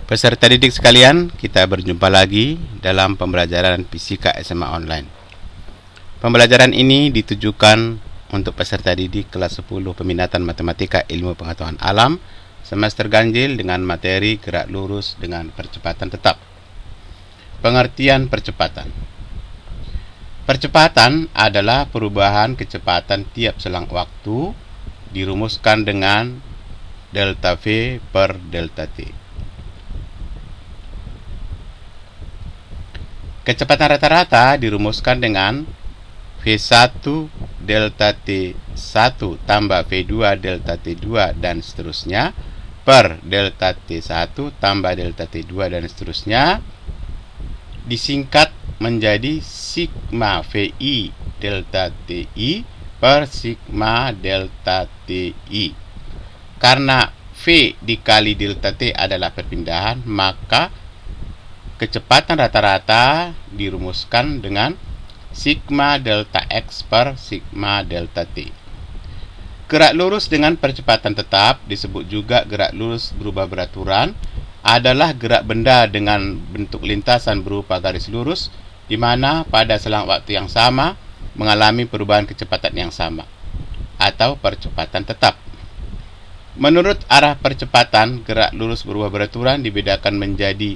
Peserta didik sekalian, kita berjumpa lagi dalam pembelajaran Fisika SMA Online. Pembelajaran ini ditujukan untuk peserta didik kelas 10 Peminatan Matematika Ilmu Pengetahuan Alam semester ganjil dengan materi gerak lurus dengan percepatan tetap. Pengertian percepatan. Percepatan adalah perubahan kecepatan tiap selang waktu dirumuskan dengan delta V per delta T. Kecepatan rata-rata dirumuskan dengan V1 delta T1 tambah V2 delta T2 dan seterusnya per delta T1 tambah delta T2 dan seterusnya disingkat menjadi sigma VI delta TI per sigma delta TI. Karena V dikali delta T adalah perpindahan, maka kecepatan rata-rata dirumuskan dengan sigma delta X per sigma delta T. Gerak lurus dengan percepatan tetap, disebut juga gerak lurus berubah beraturan, adalah gerak benda dengan bentuk lintasan berupa garis lurus, di mana pada selang waktu yang sama mengalami perubahan kecepatan yang sama, atau percepatan tetap. Menurut arah percepatan, gerak lurus berubah beraturan dibedakan menjadi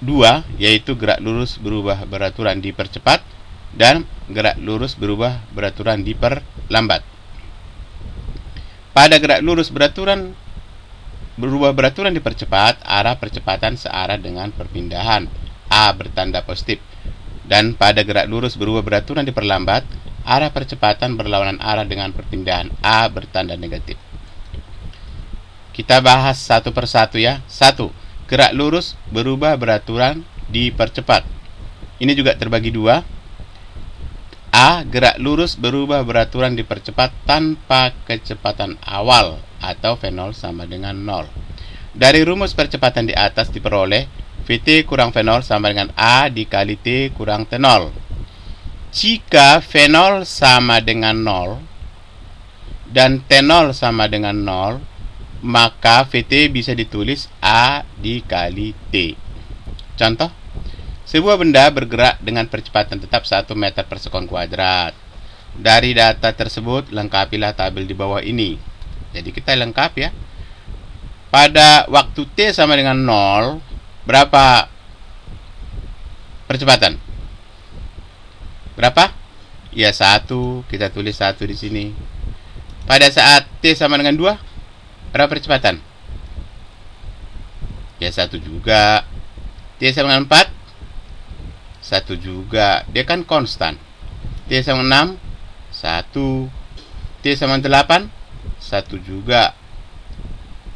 dua, yaitu gerak lurus berubah beraturan dipercepat dan gerak lurus berubah beraturan diperlambat. Pada gerak lurus berubah beraturan dipercepat, arah percepatan searah dengan perpindahan A bertanda positif, dan pada gerak lurus berubah beraturan diperlambat, arah percepatan berlawanan arah dengan perpindahan A bertanda negatif. Kita bahas satu persatu ya. 1. Gerak lurus berubah beraturan dipercepat. Ini juga terbagi dua. A. Gerak lurus berubah beraturan dipercepat tanpa kecepatan awal atau V0 sama dengan 0. Dari rumus percepatan di atas diperoleh Vt kurang V0 sama dengan A dikali T kurang T0. Jika V0 sama dengan 0 dan T0 sama dengan 0, maka Vt bisa ditulis A dikali T. Contoh, sebuah benda bergerak dengan percepatan tetap 1 meter per sekon kuadrat. Dari data tersebut, lengkapilah tabel di bawah ini. Jadi kita lengkapi ya. Pada waktu T sama dengan 0, berapa percepatan? Berapa? Ya 1, kita tulis 1 di sini. Pada saat T sama dengan 2, berapa percepatan? Ya 1 juga. T sama dengan 4, 1 juga. Dia kan konstan. T sama dengan 6, 1. T sama dengan 8, 1 juga.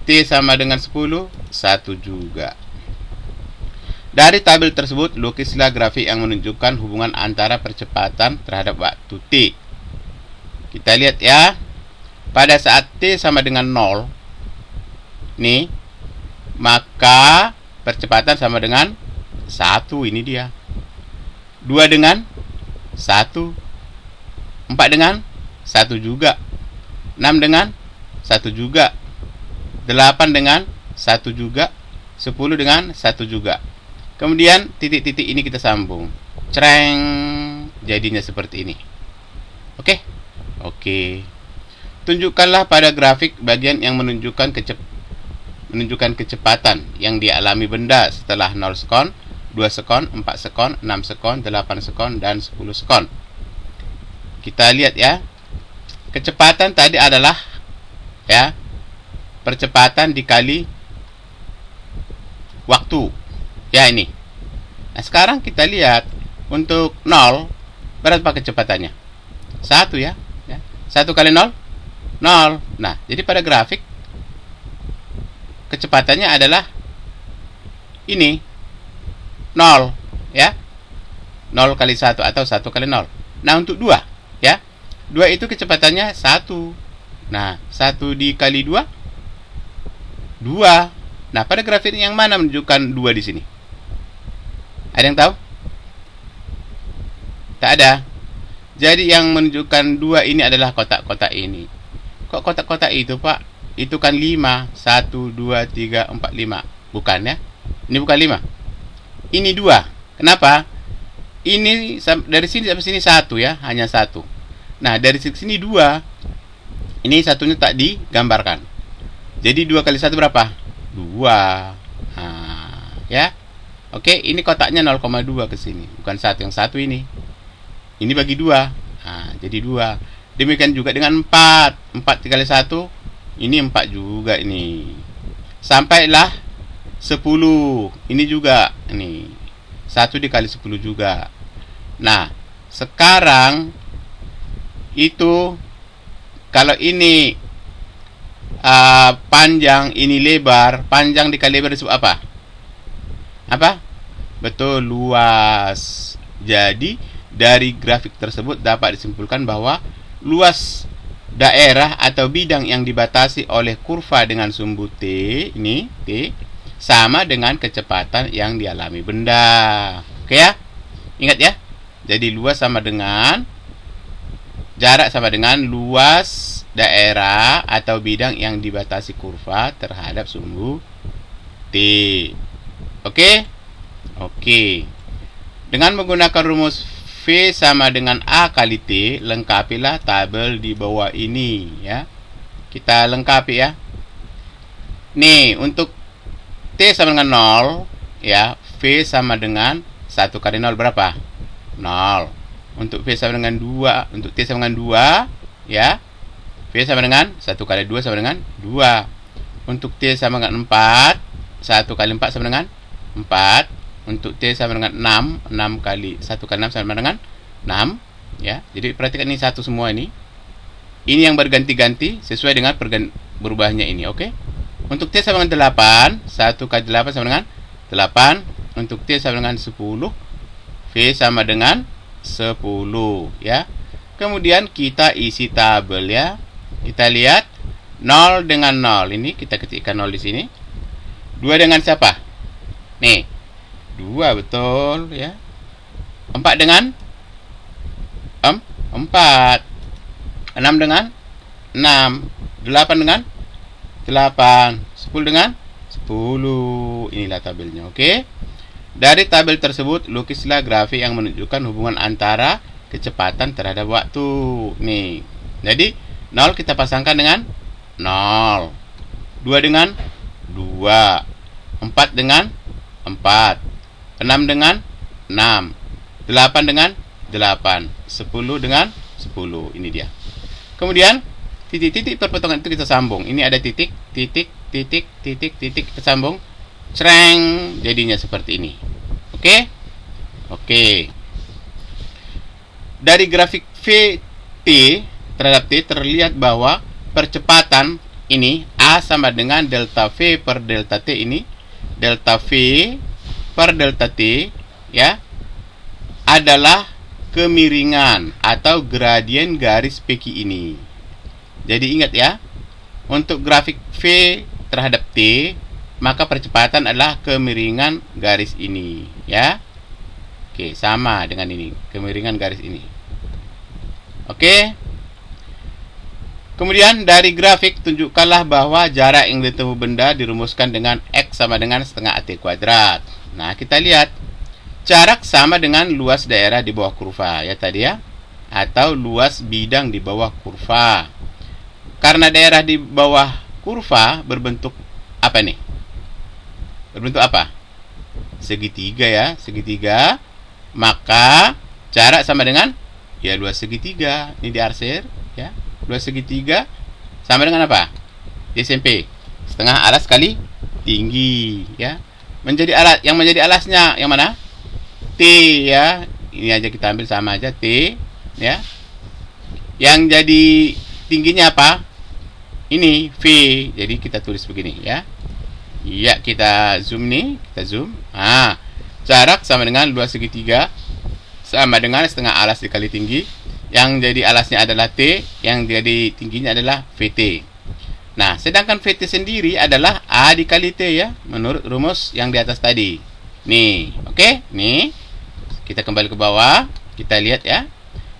T sama dengan 10, 1 juga. Dari tabel tersebut, lukislah grafik yang menunjukkan hubungan antara percepatan terhadap waktu T. Kita lihat ya. Pada saat T sama dengan 0, nih, maka percepatan sama dengan 1, ini dia. 2 dengan 1, 4 dengan 1 juga, 6 dengan 1 juga, 8 dengan 1 juga, 10 dengan 1 juga. Kemudian titik-titik ini kita sambung. Cereng, jadinya seperti ini. Oke? Oke. Tunjukkanlah pada grafik bagian yang menunjukkan kecepatan yang dialami benda setelah 0 sekon, 2 sekon, 4 sekon, 6 sekon, 8 sekon, dan 10 sekon. Kita lihat ya. Kecepatan tadi adalah ya, percepatan dikali waktu. Ya ini. Nah, sekarang kita lihat untuk 0, berapa kecepatannya? 1 ya. 1 kali 0, 0. Nah, jadi pada grafik kecepatannya adalah ini 0 ya, 0 kali 1 atau 1 kali 0. Nah untuk 2 ya, 2 itu kecepatannya 1. Nah 1 dikali 2, 2. Nah pada grafik yang mana menunjukkan 2 di sini? Ada yang tahu? Tak ada. Jadi yang menunjukkan 2 ini adalah kotak-kotak ini. Kok kotak-kotak itu Pak? Itu kan 5. 1, 2, 3, 4, 5. Bukan ya. Ini bukan 5. Ini 2. Kenapa? Ini dari sini sampai sini 1 ya, hanya 1. Nah, dari sini 2. Ini satunya tak digambarkan. Jadi 2 kali 1 berapa? 2. Nah, ya. Oke, ini kotaknya 0,2 ke sini. Bukan 1, yang 1 ini. Ini bagi 2. Nah, jadi 2. Demikian juga dengan 4. 4 dikali 1. Ini 4 juga ini. Sampailah 10. Ini juga. Ini. 1 dikali 10 juga. Nah, sekarang itu kalau ini panjang, ini lebar. Panjang dikali lebar disebut apa? Apa? Betul, luas. Jadi dari grafik tersebut dapat disimpulkan bahwa luas daerah atau bidang yang dibatasi oleh kurva dengan sumbu T, ini T, sama dengan kecepatan yang dialami benda. Oke ya? Ingat ya? Jadi luas sama dengan jarak sama dengan luas daerah atau bidang yang dibatasi kurva terhadap sumbu T. Oke? Oke. Dengan menggunakan rumus V sama dengan A kali T, lengkapilah tabel di bawah ini ya. Kita lengkapi ya. Nih, untuk T sama dengan 0 ya, V sama dengan 1 kali 0 berapa? 0. Untuk V sama dengan 2, untuk T sama dengan 2 ya. V sama dengan 1 kali 2 sama dengan 2. Untuk T sama dengan 4, 1 kali 4 sama dengan 4. Untuk T sama dengan 6, 6 kali 1 kali 6 sama dengan 6 ya. Jadi perhatikan ini satu semua ini. Ini yang berganti-ganti sesuai dengan berubahnya ini, oke? Untuk T sama dengan 8, 1 kali 8 sama dengan 8. Untuk T sama dengan 10, V sama dengan 10 ya. Kemudian kita isi tabel ya. Kita lihat 0 dengan 0. Ini kita ketikkan 0 di sini. 2 dengan siapa? Nih. 2 betul ya. 4 dengan 4. 6 dengan 6. 8 dengan 8. 10 dengan 10. Inilah tabelnya, oke? Dari tabel tersebut lukislah grafik yang menunjukkan hubungan antara kecepatan terhadap waktu. Nih. Jadi 0 kita pasangkan dengan 0. 2 dengan 2. 4 dengan 4. 6 dengan 6. 8 dengan 8. 10 dengan 10. Ini dia. Kemudian titik-titik perpotongan itu kita sambung. Ini ada titik, titik, titik, titik, titik, kita sambung. Cereng, jadinya seperti ini. Oke? Oke. Dari grafik VT terhadap T terlihat bahwa percepatan ini A sama dengan delta V per delta T ini. Delta V per delta T ya adalah kemiringan atau gradien garis PQ ini. Jadi ingat ya, untuk grafik V terhadap T, maka percepatan adalah kemiringan garis ini ya. Oke, sama dengan ini, kemiringan garis ini. Oke. Kemudian dari grafik tunjukkanlah bahwa jarak yang ditempuh benda dirumuskan dengan X sama dengan setengah AT kuadrat. Nah, kita lihat jarak sama dengan luas daerah di bawah kurva ya tadi ya, atau luas bidang di bawah kurva. Karena daerah di bawah kurva berbentuk apa nih? Berbentuk apa? Segitiga ya, segitiga. Maka jarak sama dengan ya luas segitiga. Ini diarsir ya. Luas segitiga sama dengan apa? Di SMP. Setengah alas kali tinggi ya. Menjadi alasnya yang mana? T ya. Ini aja kita ambil sama aja T ya. Yang jadi tingginya apa? Ini V. Jadi kita tulis begini ya. Ya, kita zoom nih, kita zoom. Nah, jarak sama dengan luas segitiga sama dengan setengah alas dikali tinggi. Yang jadi alasnya adalah T, yang jadi tingginya adalah VT. Nah, sedangkan VT sendiri adalah A dikali T ya, menurut rumus yang di atas tadi. Nih, oke? Nih, kita kembali ke bawah, kita lihat ya.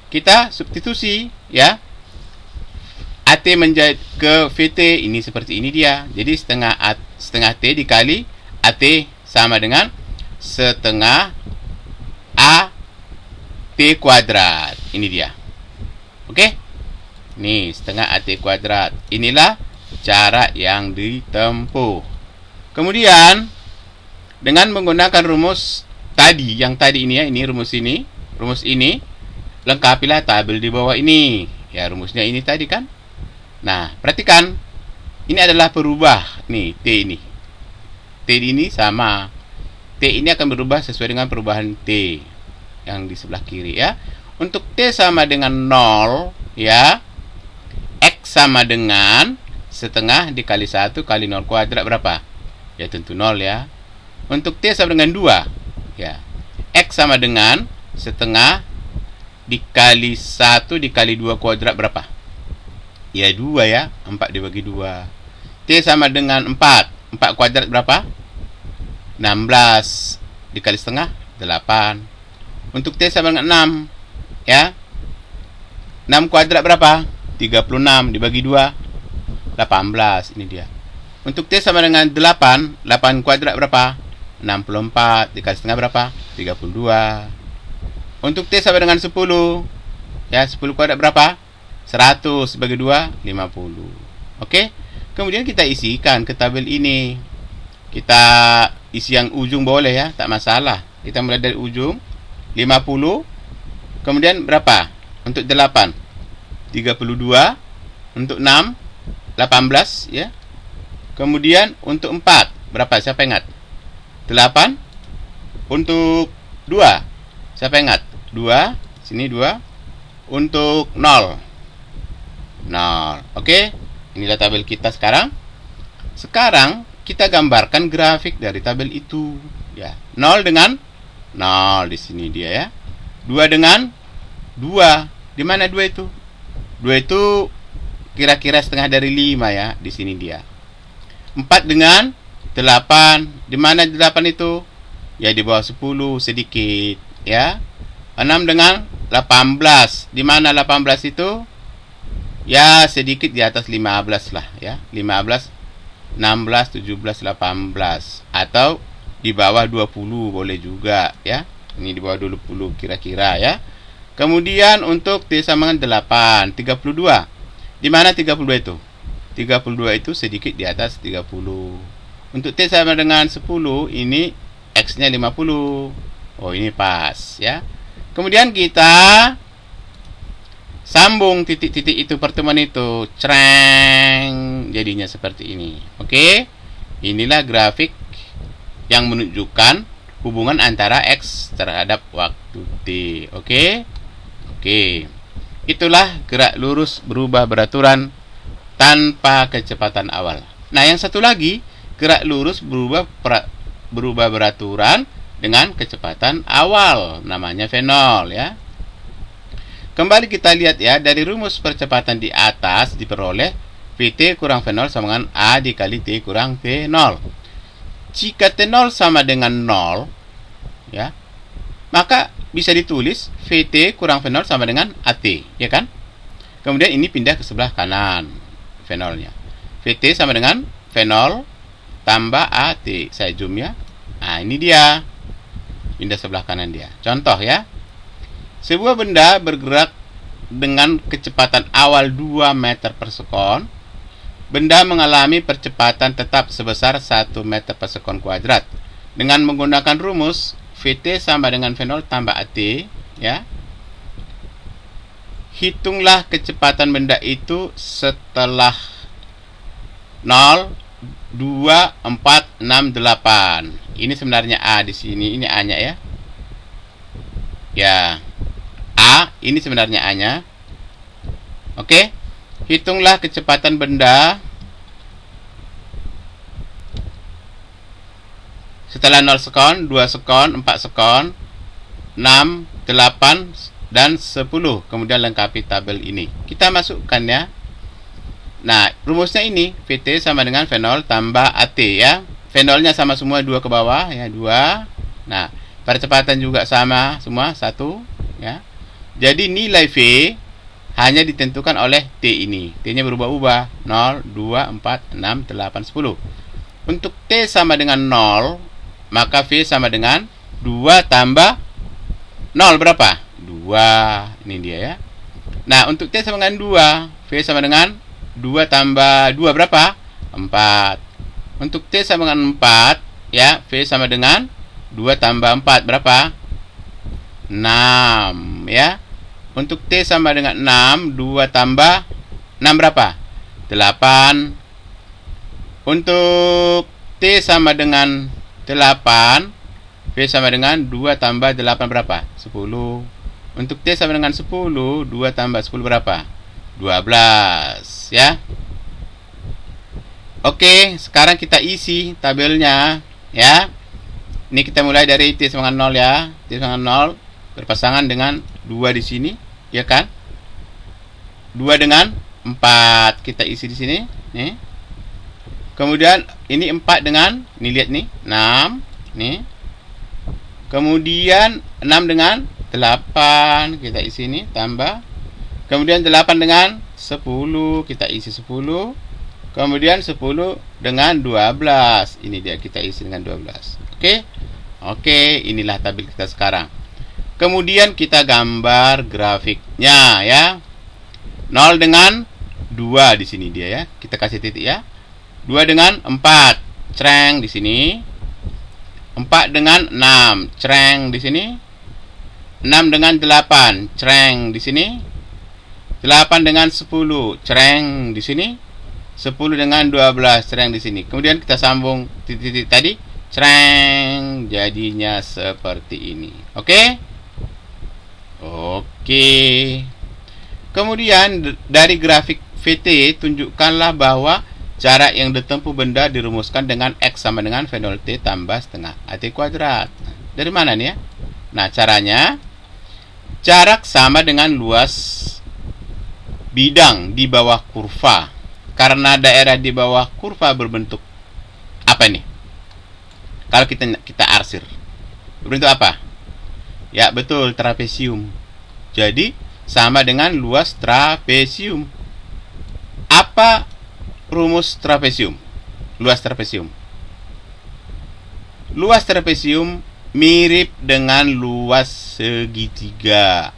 Kita substitusi ya. AT menjadi ke VT, ini seperti ini dia. Jadi setengah T dikali AT sama dengan setengah A T kuadrat. Ini dia. Oke? Nih, setengah AT kuadrat. Inilah cara yang ditempuh. Kemudian, dengan menggunakan rumus tadi, yang tadi ini ya, ini rumus ini, lengkapilah tabel di bawah ini. Ya, rumusnya ini tadi kan. Nah, perhatikan. Ini adalah berubah. Nih, T ini. T ini sama. T ini akan berubah sesuai dengan perubahan T yang di sebelah kiri ya. Untuk T sama dengan 0 ya, X sama dengan setengah dikali 1 kali 0 kuadrat berapa? Ya tentu 0 ya. Untuk T sama dengan 2 ya, X sama dengan setengah dikali 1 dikali 2 kuadrat berapa? Ya 2 ya, 4 dibagi 2. T sama dengan 4 kuadrat berapa? 16 dikali setengah 8. Untuk T sama dengan 6 ya, 6 kuadrat berapa? 36 dibagi 2 18. Ini dia. Untuk T sama dengan 8 kuadrat berapa? 64 dikali setengah berapa? 32. Untuk T sama dengan 10 ya, 10 kuadrat berapa? 100 bagi 2 50. Oke. Kemudian kita isikan ke tabel ini. Kita isi yang ujung boleh ya, tak masalah. Kita mulai dari ujung 50. Kemudian berapa? Untuk 8 32. Untuk 6 18 ya. Kemudian untuk 4 berapa? Siapa ingat? 8. Untuk 2 siapa ingat? 2. Sini 2. Untuk 0. Oke. Inilah tabel kita sekarang. Sekarang kita gambarkan grafik dari tabel itu ya. 0 dengan 0 di sini dia ya. 2 dengan 2. Di mana 2 itu? 2 itu kira-kira setengah dari 5 ya, di sini dia. 4 dengan 8. Di mana 8 itu? Ya di bawah 10 sedikit ya. 6 dengan 18. Di mana 18 itu? Ya sedikit di atas 15 lah ya. 15, 16, 17, 18 atau di bawah 20 boleh juga ya. Ini di bawah 20 kira-kira ya. Kemudian untuk T sama dengan 8 32. Di mana 32 itu? 32 itu sedikit di atas 30. Untuk T sama dengan 10, ini X-nya 50. Oh, ini pas ya. Kemudian kita sambung titik-titik itu, pertemuan itu. Creng, jadinya seperti ini. Oke. Inilah grafik yang menunjukkan hubungan antara X terhadap waktu T. Oke. Itulah gerak lurus berubah beraturan tanpa kecepatan awal. Nah, yang satu lagi, gerak lurus berubah beraturan dengan kecepatan awal, namanya V0 ya. Kembali kita lihat ya, dari rumus percepatan di atas diperoleh Vt kurang V0 sama dengan A dikali T kurang V0. Jika T0 sama dengan 0 ya, maka bisa ditulis Vt kurang V0 sama dengan At, ya kan? Kemudian ini pindah ke sebelah kanan V0-nya. Vt sama dengan V0 tambah At. Saya zoom ya. Nah, ini dia. Pindah sebelah kanan dia. Contoh ya. Sebuah benda bergerak dengan kecepatan awal 2 meter per sekon. Benda mengalami percepatan tetap sebesar 1 meter per sekon kuadrat. Dengan menggunakan rumus Vt sama dengan V0 tambah At ya. Hitunglah kecepatan benda itu setelah 0, 2, 4, 6, 8. Ini sebenarnya A di sini, ini A-nya ya. Ya. A, ini sebenarnya A-nya. Oke. Hitunglah kecepatan benda setelah 0 sekon, 2 sekon, 4 sekon, 6, 8, dan 10. Kemudian lengkapi tabel ini. Kita masukkan ya. Nah, rumusnya ini Vt sama dengan V0 tambah At ya. V0-nya sama semua, 2 ke bawah ya, 2. Nah, percepatan juga sama semua, 1 ya. Jadi nilai V hanya ditentukan oleh T ini. T-nya berubah-ubah, 0, 2, 4, 6, 8, 10. Untuk T sama dengan 0, maka V sama dengan 2 tambah 0 berapa? 2. Ini dia ya. Nah, untuk T sama dengan 2, V sama dengan 2 tambah 2 berapa? 4. Untuk T sama dengan 4, ya, V sama dengan 2 tambah 4 berapa? 6, ya. Untuk T sama dengan 6, 2 tambah 6 berapa? 8. Untuk T sama dengan 8, V sama dengan 2 tambah 8 berapa? 10. Untuk T sama dengan 10, 2 tambah 10 berapa? 12, ya. Oke, sekarang kita isi tabelnya, ya. Ini kita mulai dari T sama dengan 0 ya. T sama dengan 0 berpasangan dengan 2 di sini, ya kan? 2 dengan 4 kita isi di sini, nih. Kemudian ini 4 dengan, nih lihat nih, 6, nih. Kemudian 6 dengan 8 kita isi ini, tambah. Kemudian 8 dengan 10 kita isi 10. Kemudian 10 dengan 12. Ini dia kita isi dengan 12. Oke? Oke, inilah tabel kita sekarang. Kemudian kita gambar grafiknya ya. 0 dengan 2 di sini dia ya. Kita kasih titik ya. 2 dengan 4, creng di sini. 4 dengan 6, creng di sini. 6 dengan 8, creng di sini. 8 dengan 10, creng di sini. 10 dengan 12, creng di sini. Kemudian kita sambung titik-titik tadi, creng, jadinya seperti ini. Oke? Oke. Kemudian dari grafik VT tunjukkanlah bahwa jarak yang ditempuh benda dirumuskan dengan X sama dengan V0 T tambah setengah AT kuadrat. Dari mana nih ya? Nah, caranya jarak sama dengan luas bidang di bawah kurva. Karena daerah di bawah kurva berbentuk apa nih? Kalau kita arsir, berbentuk apa? Ya, betul, trapesium. Jadi sama dengan luas trapesium. Apa rumus trapesium? Luas trapesium. Luas trapesium mirip dengan luas segitiga.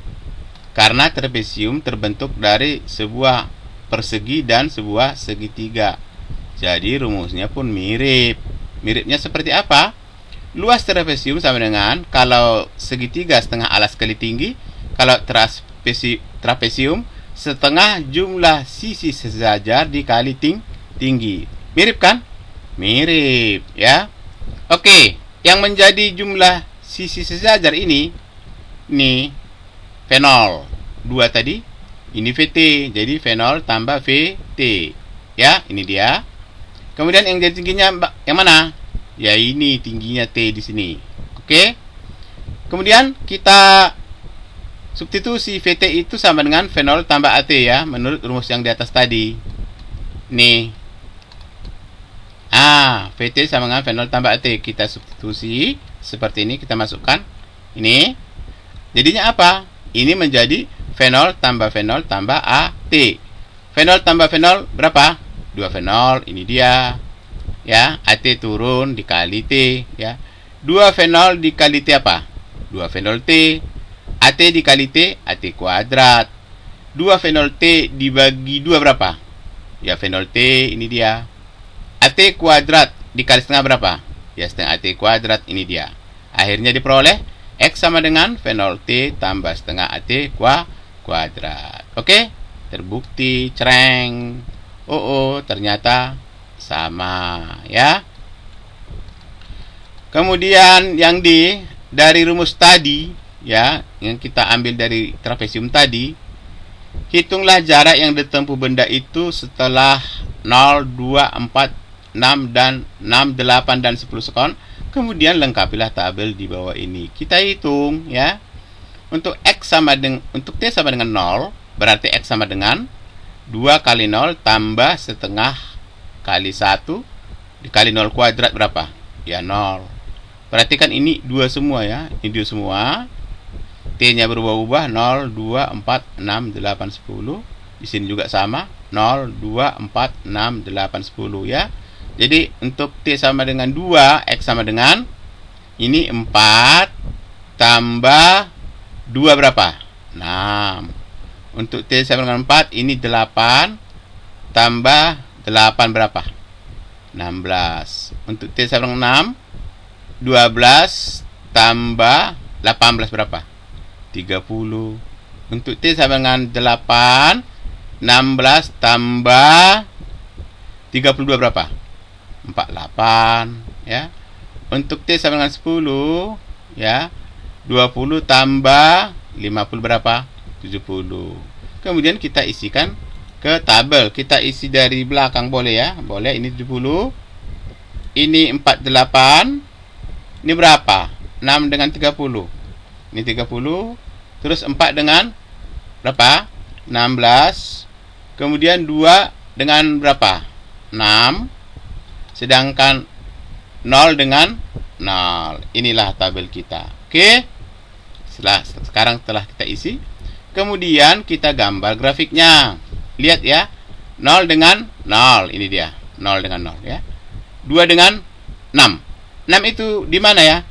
Karena trapesium terbentuk dari sebuah persegi dan sebuah segitiga. Jadi rumusnya pun mirip. Miripnya seperti apa? Luas trapesium sama dengan, kalau segitiga setengah alas kali tinggi, kalau trapesium setengah jumlah sisi sejajar dikali tinggi. Mirip kan? Mirip, ya. Oke, yang menjadi jumlah sisi sejajar ini V0, 2 tadi, ini VT, jadi V0 tambah VT. Ya, ini dia. Kemudian yang jadi tingginya yang mana? Ya, ini tingginya T di sini. Oke. Kemudian kita substitusi VT itu sama dengan V0 tambah AT ya, menurut rumus yang di atas tadi. Nih. VT sama dengan V0 tambah AT. Kita substitusi seperti ini, kita masukkan. Ini. Jadinya apa? Ini menjadi V0 tambah V0 tambah AT. V0 tambah V0 berapa? 2 V0, ini dia. Ya, AT turun dikali T, ya. 2 V0 dikali T apa? 2 V0 T. AT dikali T, AT kuadrat. 2 V0 T dibagi 2 berapa? Ya, V0 T, ini dia. AT kuadrat dikali setengah berapa? Ya, setengah AT kuadrat, ini dia. Akhirnya diperoleh X sama dengan V0 T tambah setengah AT kuadrat. Oke? Terbukti, cereng. Ternyata sama, ya. Kemudian yang dari rumus tadi, ya, yang kita ambil dari trapesium tadi, hitunglah jarak yang ditempuh benda itu setelah 0, 2, 4, 6 dan 6, 8 dan 10 sekon. Kemudian lengkapilah tabel di bawah ini. Kita hitung, ya. Untuk T sama dengan 0, berarti X sama dengan 2 kali 0 tambah setengah kali 1 dikali 0 kuadrat berapa? Ya, 0. Perhatikan ini 2 semua ya. Ini 2 semua. T-nya berubah-ubah 0, 2, 4, 6, 8, 10. Di sini juga sama. 0, 2, 4, 6, 8, 10 ya. Jadi untuk T sama dengan 2, X sama dengan ini 4 tambah 2 berapa? 6. Untuk T sama dengan 4, ini 8 tambah 8 berapa? 16. Untuk T sama dengan 6, 12 tambah 18 berapa? 30. Untuk T sama dengan 8, 16 tambah 32 berapa? 48, ya. Untuk T sama dengan 10, ya. 20 tambah 50 berapa? 70. Kemudian kita isikan ke tabel. Kita isi dari belakang boleh ya? Boleh. Ini 70. Ini 48. Ini berapa? 6 dengan 30. Ini 30. Terus 4 dengan berapa? 16. Kemudian 2 dengan berapa? 6. Sedangkan 0 dengan 0. Inilah tabel kita. Oke. Sekarang setelah kita isi, kemudian kita gambar grafiknya. Lihat ya. 0 dengan 0. Ini dia. 0 dengan 0 ya. 2 dengan 6. 6 itu di mana ya?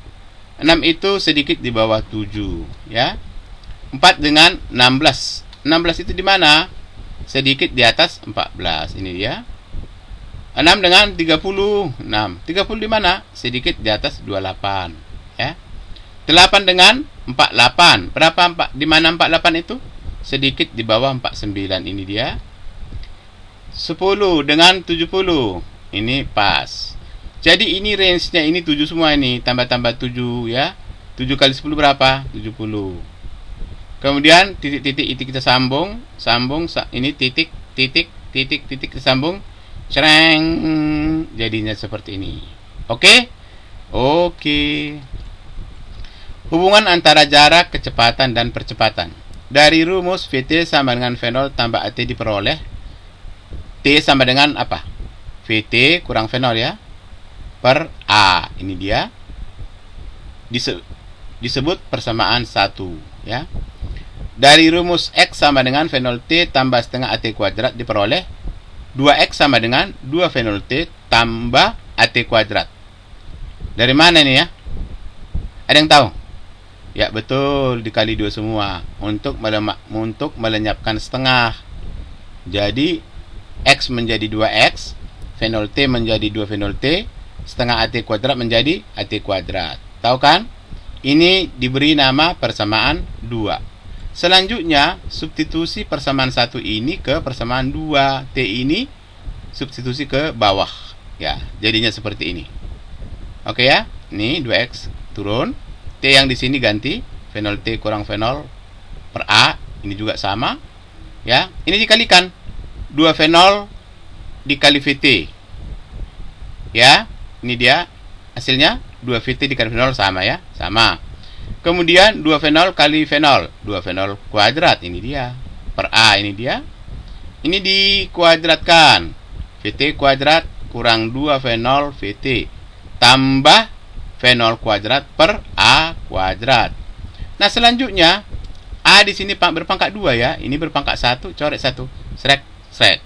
6 itu sedikit di bawah 7 ya. 4 dengan 16. 16 itu di mana? Sedikit di atas 14. Ini dia. 6 dengan 30. 6. 30 di mana? Sedikit di atas 28 ya. 8 dengan 48. Berapa di mana 48 itu? Sedikit di bawah 49. Ini dia. 10 dengan 70. Ini pas. Jadi ini range-nya ini 7 semua ini, tambah-tambah 7 ya. 7 kali 10 berapa? 70. Kemudian titik-titik itu kita sambung, ini titik kita sambung. Cereng, jadinya seperti ini. Oke? Oke. Hubungan antara jarak, kecepatan dan percepatan. Dari rumus VT sama dengan V0 tambah AT diperoleh T sama dengan apa? VT kurang V0 ya. Per A. Ini dia. Disebut persamaan 1 ya. Dari rumus X sama dengan V0T tambah setengah AT kuadrat diperoleh 2X sama dengan 2 V0T tambah AT kuadrat. Dari mana ini ya? Ada yang tahu? Ya betul, dikali 2 semua untuk melenyapkan setengah. Jadi X menjadi 2X, V0T menjadi 2 V0T, setengah AT kuadrat menjadi AT kuadrat. Tahu kan? Ini diberi nama persamaan 2. Selanjutnya, substitusi persamaan 1 ini ke persamaan 2. T ini substitusi ke bawah. Ya, jadinya seperti ini. Oke ya? Ini 2X turun. T yang di sini ganti. V0T kurang V0 per A. Ini juga sama. Ya, ini dikalikan. 2 V0 dikali VT. Ya, ini dia hasilnya. 2 VT dikali V0 sama ya. Sama. Kemudian 2 V0 kali V0, 2 V0 kuadrat, ini dia. Per A, ini dia. Ini dikuadratkan. VT kuadrat kurang 2 V0 VT tambah V0 kuadrat per A kuadrat. Nah, selanjutnya A di sini berpangkat 2 ya. Ini berpangkat 1, coret 1. Srek.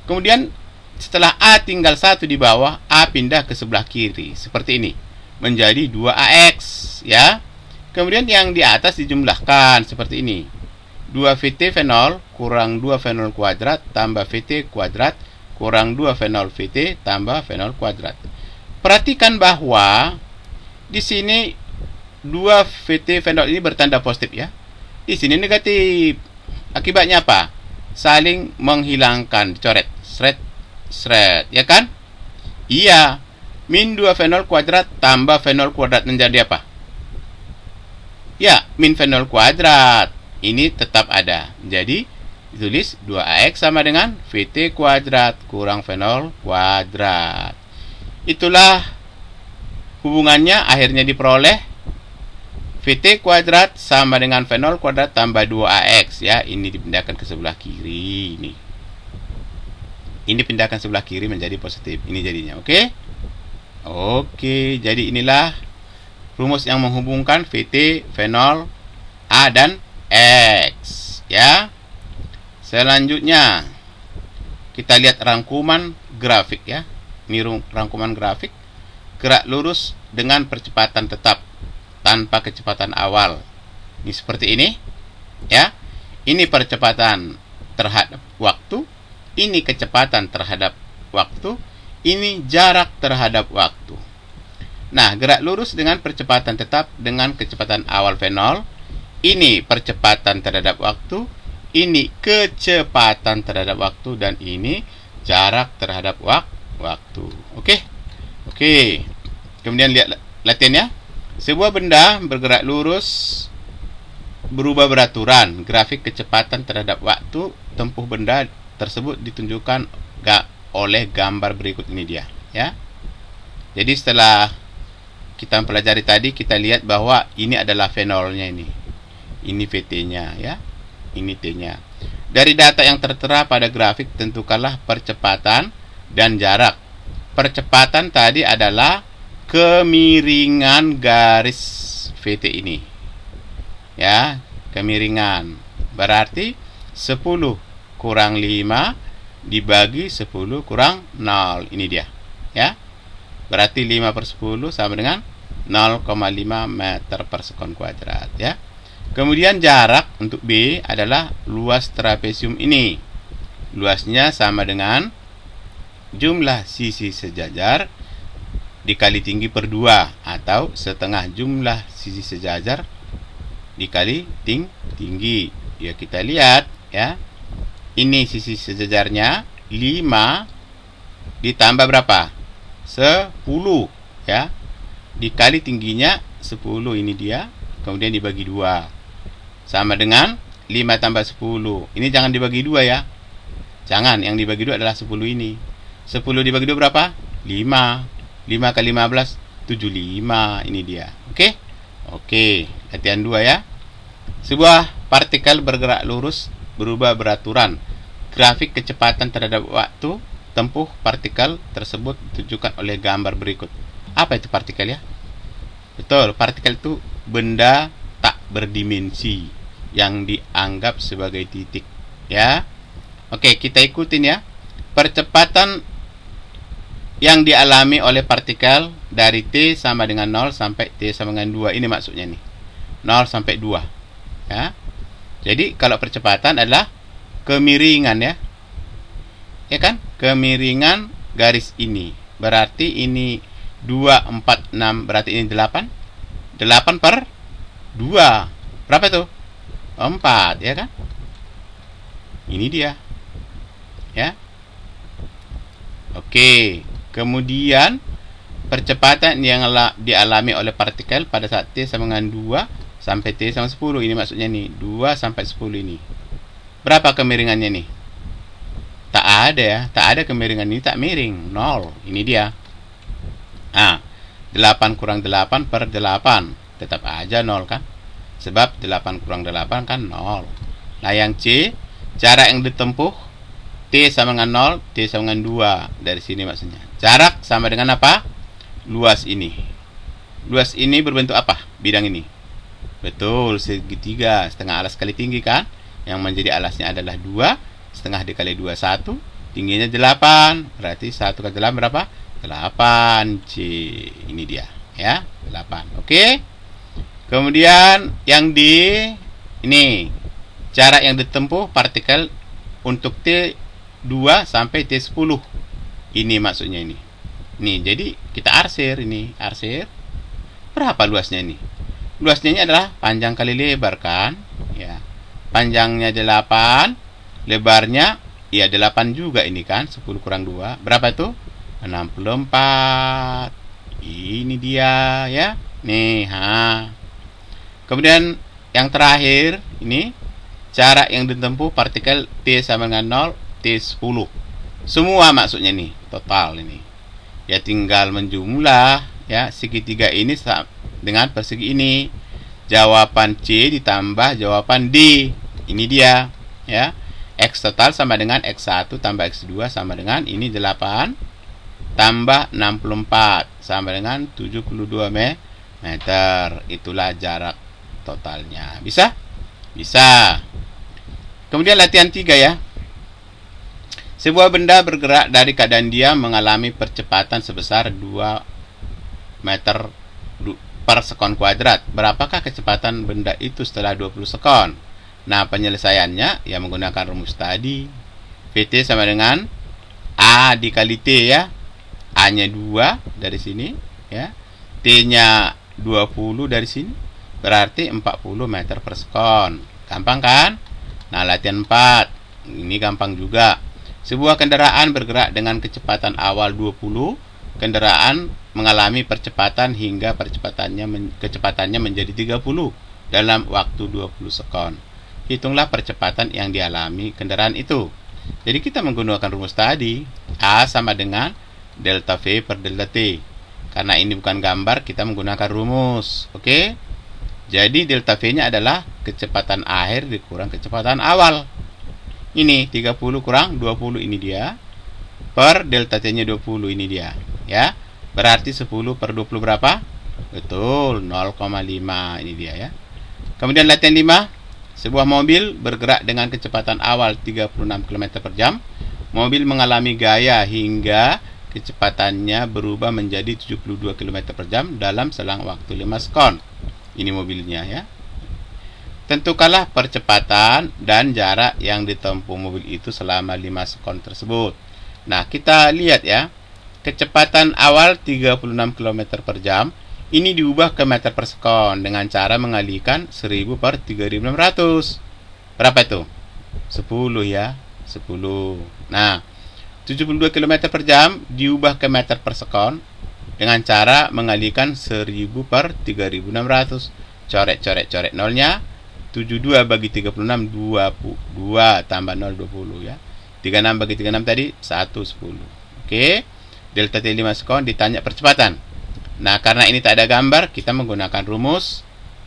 Kemudian setelah A tinggal 1 di bawah, A pindah ke sebelah kiri seperti ini. Menjadi 2AX ya. Kemudian yang di atas dijumlahkan seperti ini. 2 VT V0 kurang 2 V0 kuadrat tambah VT kuadrat kurang 2 V0 VT tambah V0 kuadrat. Perhatikan bahwa di sini 2 VT V0 ini bertanda positif ya. Di sini negatif. Akibatnya apa? Saling menghilangkan, dicoret. Sret, ya kan? Iya. Min 2 V0 kuadrat tambah V0 kuadrat menjadi apa? Ya, min V0 kuadrat. Ini tetap ada. Jadi, ditulis 2AX sama dengan VT kuadrat kurang V0 kuadrat. Itulah hubungannya, akhirnya diperoleh VT kuadrat sama dengan V0 kuadrat tambah 2AX ya. Ini dipindahkan ke sebelah kiri ini. Ini pindahkan sebelah kiri menjadi positif. Ini jadinya, oke? Oke, jadi inilah rumus yang menghubungkan VT, V0, A dan X ya. Selanjutnya kita lihat rangkuman grafik ya. Ini rangkuman grafik gerak lurus dengan percepatan tetap tanpa kecepatan awal. Ini seperti ini, ya. Ini percepatan terhadap waktu, ini kecepatan terhadap waktu, ini jarak terhadap waktu. Nah, gerak lurus dengan percepatan tetap dengan kecepatan awal V0. Ini percepatan terhadap waktu, ini kecepatan terhadap waktu, dan ini jarak terhadap waktu. Oke. Kemudian lihat latihannya. Sebuah benda bergerak lurus berubah beraturan. Grafik kecepatan terhadap waktu tempuh benda tersebut ditunjukkan oleh gambar berikut ini dia, ya. Jadi setelah kita mempelajari tadi, kita lihat bahwa ini adalah V0-nya ini. Ini VT-nya, ya. Ini T-nya. Dari data yang tertera pada grafik, tentukanlah percepatan dan jarak. Percepatan tadi adalah kemiringan garis VT ini. Ya, kemiringan. Berarti 10 kurang 5 dibagi 10 kurang 0. Ini dia, ya. Berarti 5/10 sama dengan 0,5 meter per sekon kuadrat, ya. Kemudian jarak untuk B adalah luas trapesium ini. Luasnya sama dengan jumlah sisi sejajar dikali tinggi per 2, atau setengah jumlah sisi sejajar dikali tinggi. Ya, kita lihat, ya. Ini sisi sejajarnya 5 ditambah berapa? 10, ya. Dikali tingginya 10, ini dia. Kemudian dibagi 2. Sama dengan 5 tambah 10. Ini jangan dibagi 2, ya. Jangan, yang dibagi 2 adalah 10 ini. 10 dibagi 2 berapa? 5. 5 kali 15, 75. Ini dia. Oke, latihan 2, ya. Sebuah partikel bergerak lurus berubah beraturan. Grafik kecepatan terhadap waktu tempuh partikel tersebut ditunjukkan oleh gambar berikut. Apa itu partikel, ya? Betul, partikel itu benda tak berdimensi yang dianggap sebagai titik, ya. Oke, kita ikutin, ya. Percepatan yang dialami oleh partikel dari T sama dengan 0 sampai T sama dengan 2. Ini maksudnya nih. 0 sampai 2. Ya. Jadi kalau percepatan adalah kemiringan, ya. Ya kan? Kemiringan garis ini. Berarti ini 2, 4, 6. Berarti ini 8. 8 per 2. Berapa itu? 4, ya kan? Ini dia. Ya. Oke. Kemudian percepatan yang dialami oleh partikel pada saat T sama dengan 2 sampai T sama 10. Ini maksudnya nih, 2 sampai 10 ini. Berapa kemiringannya nih? Tak ada, ya. Tak ada kemiringan ini, tak miring. 0. Ini dia. Nah, 8 kurang 8 per 8. Tetap aja 0, kan? Sebab 8 kurang 8 kan 0. Nah, yang C, jarak yang ditempuh T sama dengan 0, T sama dengan 2. Dari sini maksudnya. Jarak sama dengan apa? Luas ini. Luas ini berbentuk apa? Bidang ini. Betul, segitiga. Setengah alas kali tinggi, kan? Yang menjadi alasnya adalah 2. Setengah dikali 2, 1. Tingginya 8. Berarti 1 kali 8 berapa? 8C. Ini dia, ya. 8. Oke. Kemudian yang D, ini jarak yang ditempuh partikel untuk T 2 sampai T10. Ini maksudnya ini. Nih, jadi kita arsir ini. Arsir. Berapa luasnya ini? Luasnya ini adalah panjang kali lebar, kan? Ya. Panjangnya 8, lebarnya ya 8 juga ini, kan? 10 kurang 2. Berapa itu? 64. Ini dia, ya. Nih, Kemudian yang terakhir ini jarak yang ditempuh partikel T sama dengan 0, T10. Semua maksudnya nih, total ini. Ya tinggal menjumlah, ya, segitiga ini dengan persegi ini. Jawaban C ditambah jawaban D. Ini dia, ya. X total sama dengan X1 tambah X2 sama dengan ini 8 tambah 64 sama dengan 72 meter. Itulah jarak totalnya. Bisa? Bisa. Kemudian latihan 3, ya. Sebuah benda bergerak dari keadaan diam mengalami percepatan sebesar 2 meter per sekon kuadrat. Berapakah kecepatan benda itu setelah 20 sekon? Nah, penyelesaiannya ya menggunakan rumus tadi. VT sama dengan A dikali T ya. A-nya 2 dari sini ya. T-nya 20 dari sini. Berarti 40 meter per sekon. Gampang kan? Nah, latihan 4. Ini gampang juga. Sebuah kendaraan bergerak dengan kecepatan awal 20. Kendaraan mengalami percepatan hingga kecepatannya menjadi 30 dalam waktu 20 sekon. Hitunglah percepatan yang dialami kendaraan itu. Jadi kita menggunakan rumus tadi. A sama dengan delta V per delta T. Karena ini bukan gambar, kita menggunakan rumus. Oke? Jadi delta V-nya adalah kecepatan akhir dikurang kecepatan awal. Ini 30 kurang 20, ini dia. Per delta T-nya 20, ini dia. Ya, berarti 10 per 20 berapa? Betul, 0,5, ini dia ya. Kemudian latihan 5. Sebuah mobil bergerak dengan kecepatan awal 36 km per jam. Mobil mengalami gaya hingga kecepatannya berubah menjadi 72 km per jam dalam selang waktu 5 sekon. Ini mobilnya ya. Tentukanlah percepatan dan jarak yang ditempuh mobil itu selama 5 sekon tersebut. Nah, kita lihat ya. Kecepatan awal 36 km per jam ini diubah ke meter per sekon dengan cara mengalihkan 1000 per 3600. Berapa itu? 10 ya, 10. Nah, 72 km per jam diubah ke meter per sekon dengan cara mengalihkan 1000 per 3600. Coret nolnya. 72 bagi 36 2 tambah 0 20 ya. 36 bagi 36 tadi 1 10. Oke. Delta T 5 sekon ditanya percepatan. Nah, karena ini tak ada gambar, kita menggunakan rumus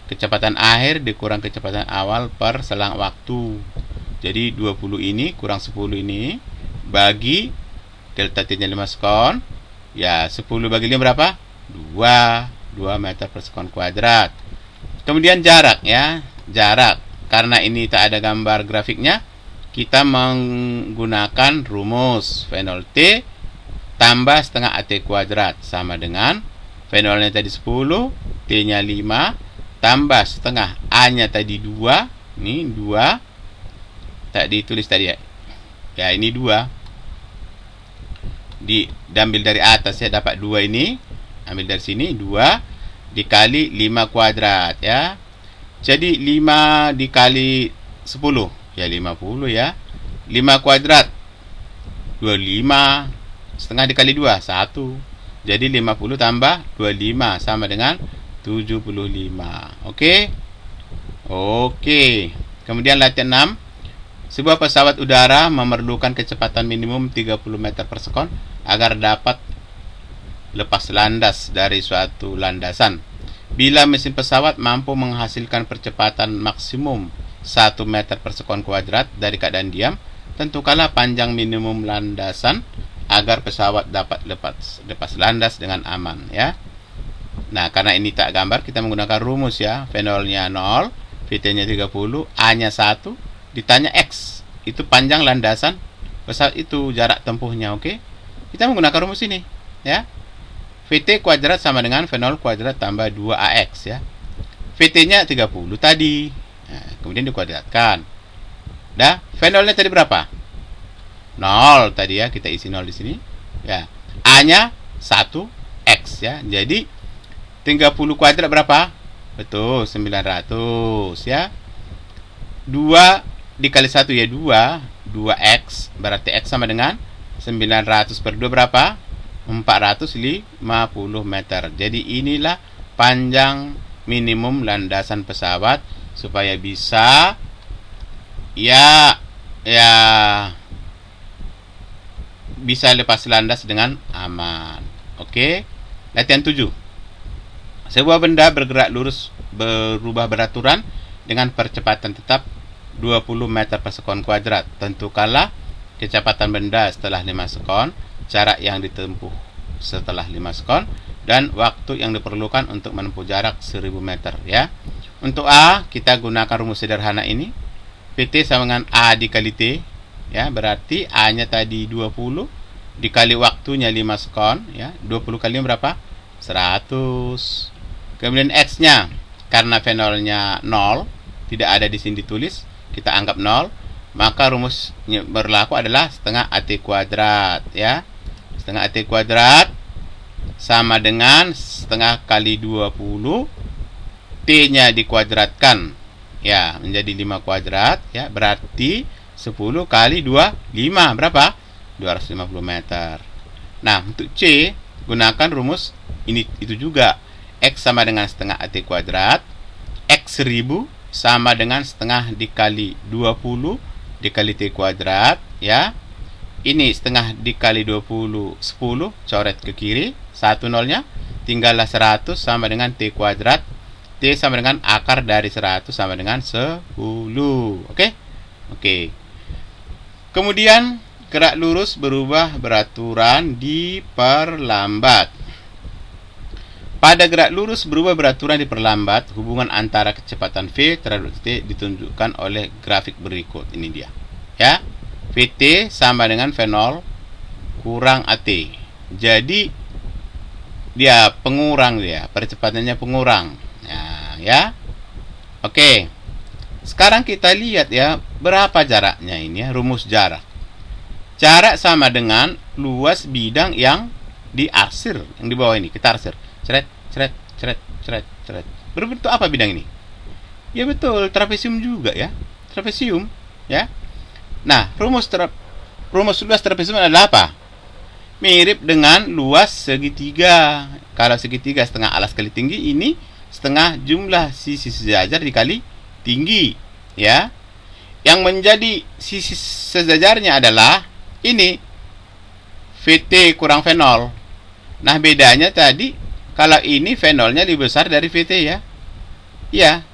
kecepatan akhir dikurang kecepatan awal per selang waktu. Jadi 20 ini kurang 10 ini bagi delta T-nya 5 sekon. Ya, 10 bagi 5 berapa? 2 meter per sekon kuadrat. Kemudian jarak ya. Jarak. Karena ini tak ada gambar grafiknya, kita menggunakan rumus V0 T tambah setengah AT kuadrat sama dengan V0-nya tadi 10, T-nya 5, tambah setengah A-nya tadi 2. Ini 2. Tak ditulis tadi ya. Ya, ini 2. Diambil dari atas ya, dapat 2 ini. Ambil dari sini 2 dikali 5 kuadrat ya. Jadi 5 dikali 10 ya 50 ya. 5 kuadrat 25. Setengah dikali 2 1. Jadi 50 tambah 25 sama dengan 75. Oke. Kemudian latihan 6. Sebuah pesawat udara memerlukan kecepatan minimum 30 meter per sekon agar dapat lepas landas dari suatu landasan. Bila mesin pesawat mampu menghasilkan percepatan maksimum 1 meter per sekon kuadrat dari keadaan diam, tentukanlah panjang minimum landasan agar pesawat dapat lepas landas dengan aman ya. Nah, karena ini tak gambar, kita menggunakan rumus ya. V0-nya 0, VT-nya 30, A-nya 1, ditanya X. Itu panjang landasan pesawat itu, jarak tempuhnya, oke? Kita menggunakan rumus ini ya. VT kuadrat sama dengan V0 kuadrat tambah 2AX ya. VT-nya 30 tadi. Nah, kemudian dikuadratkan. Dah, V0-nya tadi berapa? 0 tadi ya, kita isi 0 di sini. Ya. A-nya 1 X ya. Jadi 30 kuadrat berapa? Betul, 900 ya. 2 dikali 1 ya 2X berarti X sama dengan 900 per 2 berapa? 450 meter. Jadi inilah panjang minimum landasan pesawat supaya bisa bisa lepas landas dengan aman. Oke. Latihan 7. Sebuah benda bergerak lurus berubah beraturan dengan percepatan tetap 20 meter per sekon kuadrat. Tentukanlah kecepatan benda setelah 5 sekon, jarak yang ditempuh setelah 5 sekon, dan waktu yang diperlukan untuk menempuh jarak 1000 meter ya. Untuk A, kita gunakan rumus sederhana ini. PT sama dengan A dikali T. ya, berarti A-nya tadi 20 dikali waktunya 5 sekon, ya. 20 kali berapa? 100. Kemudian X-nya, karena V0-nya 0, tidak ada di sini ditulis, kita anggap 0, maka rumus berlaku adalah setengah AT kuadrat, ya. Setengah AT kuadrat sama dengan setengah kali 20, T-nya dikuadratkan, ya, menjadi 5 kuadrat, ya, berarti 10 kali 2, 5, berapa? 250 meter. Nah, untuk C, gunakan rumus ini itu juga. X sama dengan setengah AT kuadrat, X 1000 sama dengan setengah dikali 20 dikali T kuadrat, ya. Ini setengah dikali 20, 10, coret ke kiri, 1 nolnya, tinggallah 100 sama dengan T kuadrat. T sama dengan akar dari 100 sama dengan 10. Oke? Oke. Kemudian gerak lurus berubah beraturan diperlambat. Pada gerak lurus berubah beraturan diperlambat, hubungan antara kecepatan V terhadap T ditunjukkan oleh grafik berikut. Ini dia. Ya. Vt sama dengan V0 kurang AT. Jadi dia pengurang, dia percepatannya pengurang. Nah, ya. Oke. Sekarang kita lihat, ya, berapa jaraknya ini, ya, rumus jarak. Jarak sama dengan luas bidang yang diarsir, yang di bawah ini. Kita arsir. Ceret, ceret, ceret, ceret, ceret. Berbentuk apa bidang ini? Ya betul, trapesium juga, ya. Trapesium, ya. Nah, rumus luas trapesium adalah apa? Mirip dengan luas segitiga. Kalau segitiga setengah alas kali tinggi, ini setengah jumlah sisi sejajar dikali tinggi, ya. Yang menjadi sisi sejajarnya adalah ini Vt kurang V0. Nah, bedanya tadi kalau ini V0-nya lebih besar dari Vt, ya. Iya.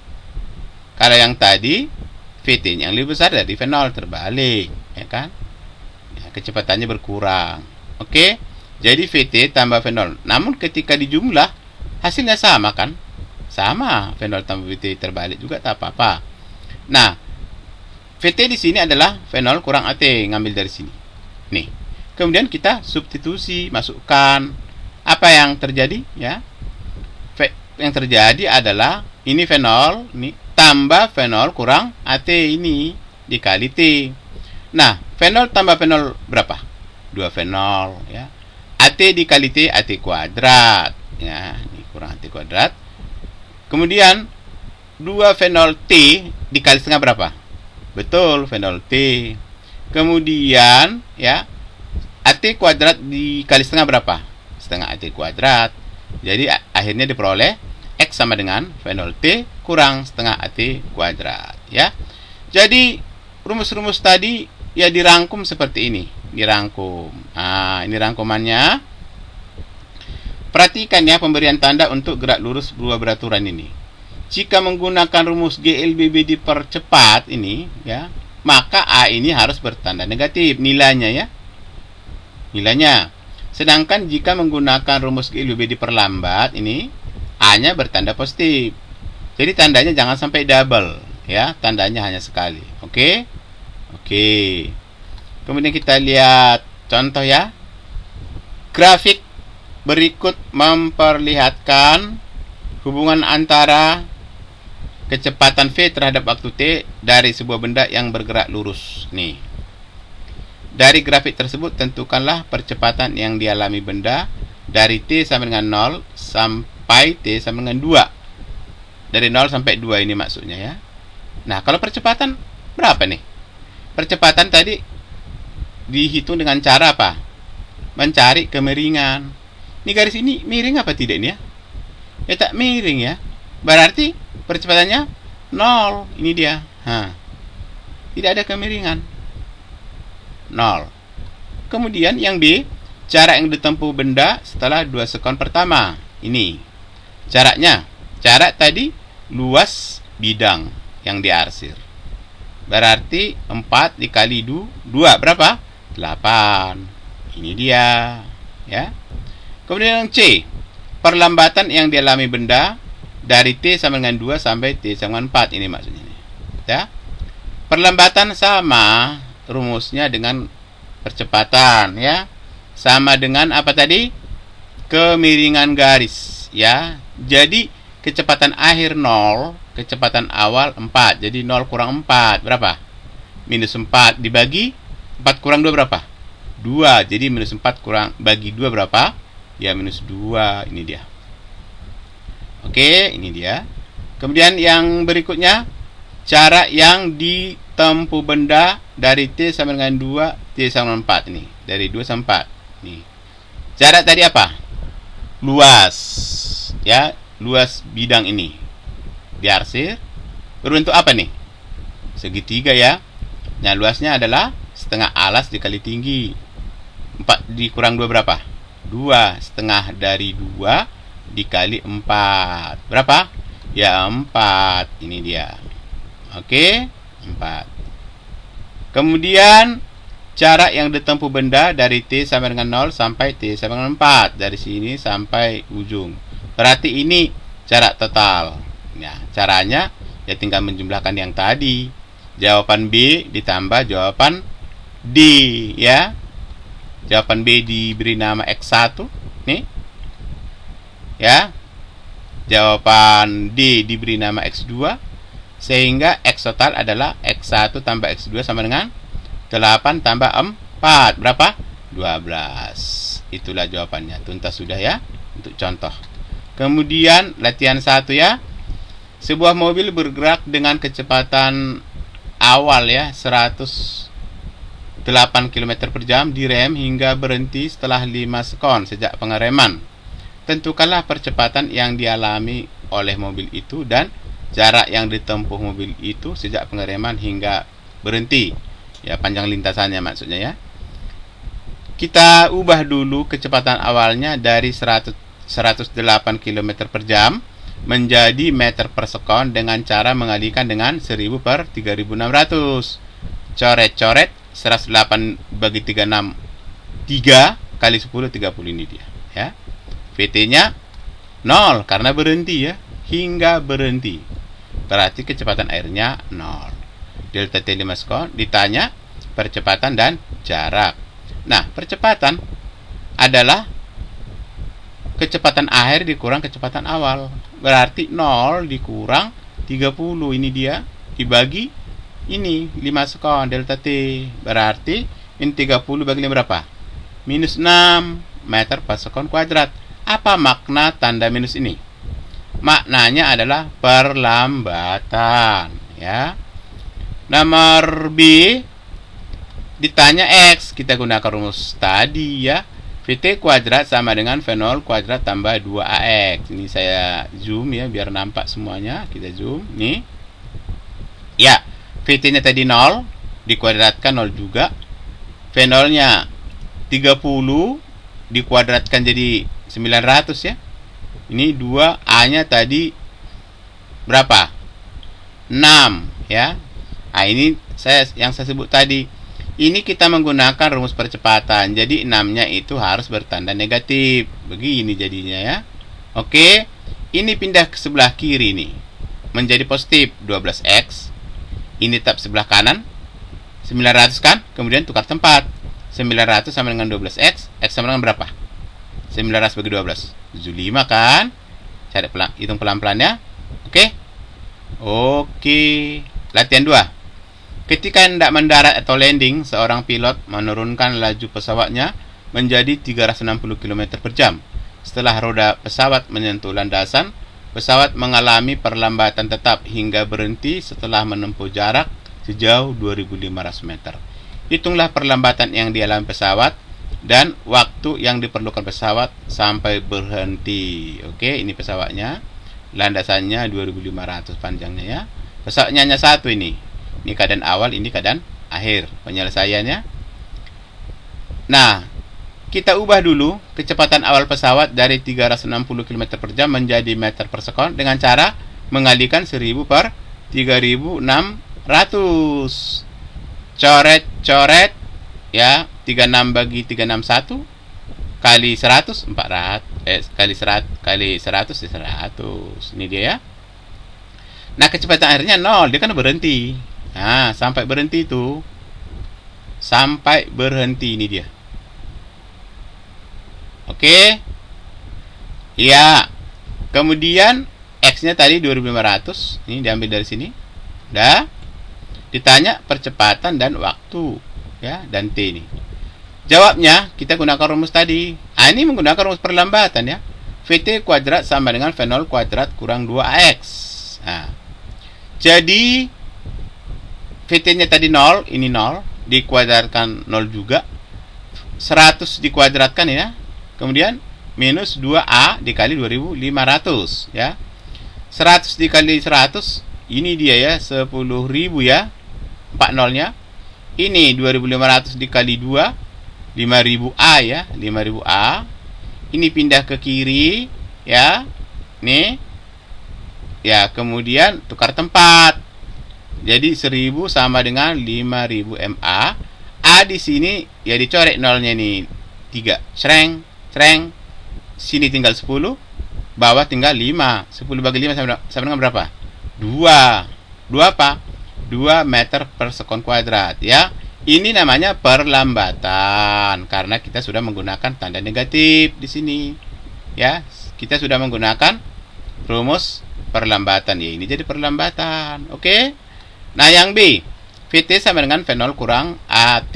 Kalau yang tadi Vt-nya yang lebih besar dari V0, terbalik, ya kan? Ya, kecepatannya berkurang. Oke. Jadi Vt tambah V0. Namun ketika dijumlah hasilnya sama, kan? Sama, V0 tambah Vt terbalik juga tak apa-apa. Nah, Vt di sini adalah V0 kurang AT, ngambil dari sini. Nih. Kemudian kita substitusi, masukkan. Apa yang terjadi, ya? Yang terjadi adalah ini V0, ini tambah V0 kurang AT ini dikali T. Nah, V0 tambah V0 berapa? 2 V0, ya. AT dikali T, AT kuadrat, ya. Ini kurang AT kuadrat. Kemudian 2 V0 T dikali setengah berapa? Betul, V0 T. Kemudian, ya, AT kuadrat dikali setengah berapa? Setengah AT kuadrat. Jadi akhirnya diperoleh X sama dengan V0 T kurang setengah AT kuadrat, ya. Jadi rumus-rumus tadi, ya, dirangkum seperti ini. Dirangkum. Nah, ini rangkumannya. Perhatikan, ya, pemberian tanda untuk gerak lurus berubah beraturan ini. Jika menggunakan rumus GLBB dipercepat ini, ya, maka A ini harus bertanda negatif nilainya, ya. Nilainya. Sedangkan jika menggunakan rumus GLBB diperlambat ini, A-nya bertanda positif. Jadi tandanya jangan sampai double, ya. Tandanya hanya sekali. Oke? Oke. Kemudian kita lihat contoh, ya. Grafik berikut memperlihatkan hubungan antara kecepatan V terhadap waktu T dari sebuah benda yang bergerak lurus. Nih. Dari grafik tersebut tentukanlah percepatan yang dialami benda dari T sama dengan 0 sampai T sama dengan 2. Dari 0 sampai 2 ini maksudnya, ya. Nah, kalau percepatan berapa nih? Percepatan tadi dihitung dengan cara apa? Mencari kemiringan. Ini garis ini miring apa tidak ini, ya? Ya tak miring, ya. Berarti percepatannya 0. Ini dia. Tidak ada kemiringan. 0. Kemudian yang B, jarak yang ditempuh benda setelah 2 sekon pertama. Ini jaraknya. Jarak tadi luas bidang yang diarsir. Berarti 4 dikali 2 berapa? 8. Ini dia, ya. Kemudian yang C, perlambatan yang dialami benda dari T sama dengan 2 sampai T sama dengan 4. Ini maksudnya, ya. Perlambatan sama rumusnya dengan percepatan ya. Sama dengan apa tadi? Kemiringan garis ya. Jadi kecepatan akhir 0, kecepatan awal 4. Jadi 0 kurang 4 berapa? Minus 4 dibagi 4 kurang 2 berapa? 2. Jadi minus 4 kurang bagi 2 berapa? Ya minus 2. Ini dia. Oke, ini dia. Kemudian yang berikutnya, cara yang ditempuh benda dari T sama dengan 2, T sama dengan 4 ini. Dari 2 sampai 4. Nih. Jarak tadi apa? Luas. Ya, luas bidang ini. Diarsir berbentuk apa nih? Segitiga ya. Nah, luasnya adalah setengah alas dikali tinggi. 4 dikurang 2 berapa? 2. Setengah dari 2 dikali 4. Berapa? Ya 4. Ini dia. Oke, 4. Kemudian cara yang ditempuh benda dari T sama dengan 0 sampai T sama dengan 4. Dari sini sampai ujung. Berarti ini jarak total. Nah, caranya ya tinggal menjumlahkan yang tadi. Jawaban B ditambah jawaban D ya. Jawaban B diberi nama X1 nih. Ya. Jawaban D diberi nama X2 sehingga X total adalah X1 tambah X2 sama dengan 8 tambah 4. Berapa? 12. Itulah jawabannya. Tuntas sudah ya untuk contoh. Kemudian latihan 1 ya. Sebuah mobil bergerak dengan kecepatan awal ya 108 km per jam direm hingga berhenti setelah 5 sekon sejak pengereman. Tentukanlah percepatan yang dialami oleh mobil itu dan jarak yang ditempuh mobil itu sejak pengereman hingga berhenti. Ya, panjang lintasannya maksudnya ya. Kita ubah dulu kecepatan awalnya dari 108 km per jam menjadi meter per sekon dengan cara mengalihkan dengan 1000 per 3600. Coret-coret 108 bagi 36 3 kali 10 30 ini dia ya. VT-nya 0 karena berhenti ya, hingga berhenti. Berarti kecepatan airnya 0. Delta T 5 sekon ditanya percepatan dan jarak. Nah, percepatan adalah kecepatan akhir dikurang kecepatan awal. Berarti 0 dikurang 30 ini dia dibagi ini 5 sekon delta T. Berarti ini 30 bagi 5 berapa? Minus 6 meter per sekon kuadrat. Apa makna tanda minus ini? Maknanya adalah perlambatan ya. Nomor B ditanya X, kita gunakan rumus tadi ya. VT kuadrat sama dengan V0 kuadrat tambah 2AX. Ini saya zoom ya biar nampak semuanya. Kita zoom nih. Ya, VT-nya tadi 0 dikuadratkan 0 juga. V0-nya 30 dikuadratkan jadi 900 ya. Ini 2A-nya tadi berapa? 6 ya. Nah, ini yang saya sebut tadi. Ini kita menggunakan rumus percepatan. Jadi 6-nya itu harus bertanda negatif. Begini jadinya ya. Oke. Ini pindah ke sebelah kiri nih. Menjadi positif 12X. Ini tetap sebelah kanan 900 kan. Kemudian tukar tempat. 900 sama dengan 12X. X sama dengan berapa? 900 bagi 12 75 kan. Cari hitung pelan-pelan ya. Oke. Latihan 2. Ketika hendak mendarat atau landing, seorang pilot menurunkan laju pesawatnya menjadi 360 km per jam. Setelah roda pesawat menyentuh landasan, pesawat mengalami perlambatan tetap hingga berhenti setelah menempuh jarak sejauh 2500 meter. Hitunglah perlambatan yang dialami pesawat dan waktu yang diperlukan pesawat sampai berhenti. Oke, ini pesawatnya. Landasannya 2500 panjangnya ya. Pesawatnya hanya satu ini. Ini keadaan awal, ini keadaan akhir. Penyelesaiannya. Nah, kita ubah dulu kecepatan awal pesawat dari 360 km per jam menjadi meter per sekon dengan cara mengalihkan 1000 per 3600. Coret-coret ya, 36 bagi 361 kali 100 400 kali 100 100. Ini dia ya. Nah, kecepatan akhirnya 0, dia kan berhenti. Nah, sampai berhenti itu sampai berhenti. Ini dia. Oke. Ya. Kemudian X-nya tadi 2500. Ini diambil dari sini. Udah. Ditanya percepatan dan waktu, ya, dan T ini. Jawabnya kita gunakan rumus tadi. Ini menggunakan rumus perlambatan, ya. VT kuadrat sama dengan V0 kuadrat kurang 2AX. Nah, jadi VT-nya tadi 0, ini 0, dikuadratkan 0 juga. 100 dikuadratkan, ya. Kemudian minus 2A dikali 2500, ya. 100 dikali 100, ini dia ya, 10.000 ya. 4 nolnya. Ini 2500 dikali 2, 5000A ya, 5000A. Ini pindah ke kiri, ya. Nih. Ya, kemudian tukar tempat. Jadi 1000 sama dengan 5000 MA. A di sini ya dicoret nolnya nih 3. Sreng, sreng. Sini tinggal 10, bawah tinggal 5. 10 bagi 5 sama dengan berapa? 2. 2 apa? 2 meter per sekon kuadrat, ya. Ini namanya perlambatan karena kita sudah menggunakan tanda negatif di sini. Ya, kita sudah menggunakan rumus perlambatan. Ya, ini jadi perlambatan. Oke. Nah, yang B, VT sama dengan V0 kurang AT.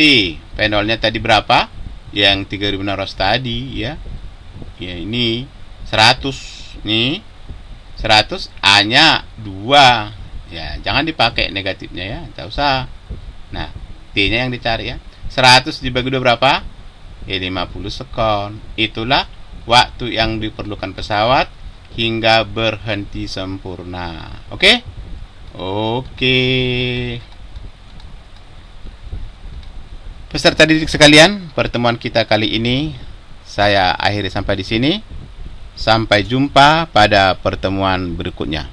V0-nya tadi berapa? Yang 3600 tadi, ya. Ya, ini 100 nih. 100, A-nya 2. Ya, jangan dipakai negatifnya ya, enggak usah. Nah, T-nya yang dicari ya. 100 dibagi 2 berapa? Ya 50 sekon. Itulah waktu yang diperlukan pesawat hingga berhenti sempurna. Oke? Oke. Peserta didik sekalian, pertemuan kita kali ini saya akhiri sampai di sini. Sampai jumpa pada pertemuan berikutnya.